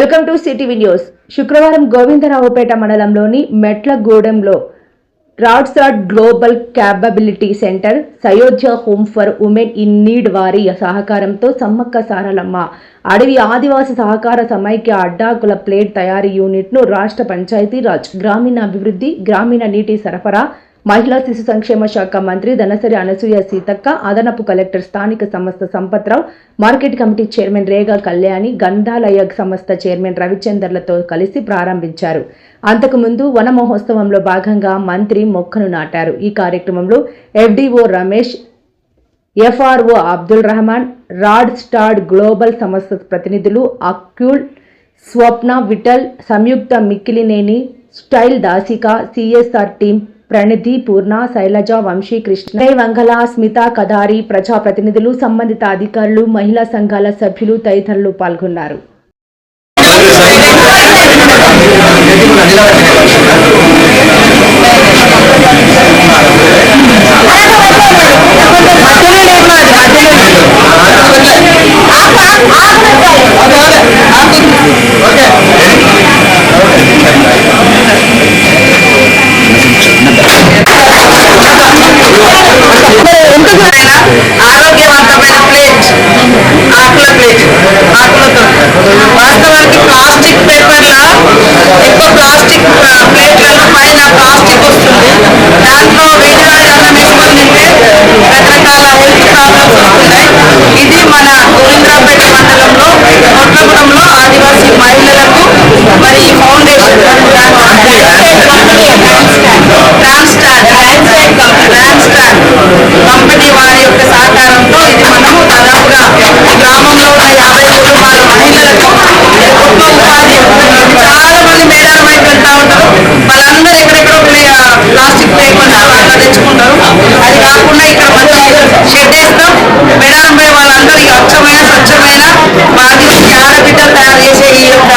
Welcome to CTV news. శుక్రవారం గోవిందరావుపేట మండలంలోని మెట్లగూడెంలో రాడ్సాడ్ global capability centre, సయోధ్య home for women in need వారి సహకారంతో సమ్మక్క సారలమ్మ అడవి ఆదివాసి సహకార సమైక్య అడ్డాకుల ప్లేట్ తయారీ యూనిట్ను రాష్ట్ర పంచాయతీరాజ్, గ్రామీణాభివృద్ధి, గ్రామీణ నీటి సరఫరా, మహిళా శిశు సంక్షేమ శాఖ మంత్రి ధనసరి అనసూయ సీతక్క, అదనపు కలెక్టర్ స్థానిక సంస్థ Sampathrao, market committee chairman Rega Kalyani, గంధాలయ సంస్థ చైర్మన్ రవిచందర్లతో కలిసి ప్రారంభించారు. అంతకుముందు వన మహోత్సవంలో భాగంగా మంత్రి మొక్కను నాటారు. ఈ కార్యక్రమంలో FDO Ramesh, FRO Abdul Rahman, Randstad global సంస్థ ప్రతినిధులు అక్యూల్, స్వప్న, విఠల్, సంయుక్త, మిక్కిలినేని, స్టైల్ దాసిక, సిఎస్ఆర్ టీం ప్రణిధి, పూర్ణ, శైలజ, వంశీ, కృష్ణ, వంగల, స్మిత, కదారి, ప్రజాప్రతినిధులు, సంబంధిత అధికారులు, మహిళా సంఘాల సభ్యులు తదితరులు పాల్గొన్నారు. ఆరోగ్యవంతమైన ప్లేట్, ఆకుల ప్లేట్, ఆకులతో వాస్తవానికి ప్లాస్టిక్ పేపర్ల ఎక్కువ ప్లాస్టిక్ ప్లేట్లలో పైన ప్లాస్టిక్ వస్తుంది. దాంట్లో వేడివాడి అన్నం వేసుకొని తింటే రకరకాల హెల్త్ ప్రాబ్లమ్స్ వస్తున్నాయి. ఇది మన గోవిందరావుపేట మండలంలో కొట్లగూడెంలో ఆదివాసీ మహిళలకు మరి ఈ ఫౌండేషన్ కంపెనీ వారి యొక్క సహకారంతో ఇది మనము దాదాపుగా గ్రామంలో ఉన్న 50 కుటుంబాల మహిళలకు గొప్ప ఉపాధి. చాలా మంది మేడారం వైపు వెళ్తా ఉంటారు. వాళ్ళందరూ ఎక్కడెక్కడో ప్లాస్టిక్ పేపర్స్ అట్లా తెచ్చుకుంటారు. అది కాకుండా ఇక్కడ మంచి షెడ్ వేస్తాం. మేడారం పోయి వాళ్ళందరూ అచ్చమైన స్వచ్ఛమైన ఆదివాసీ ఆడబిడ్డలు తయారు చేసే ఈ యొక్క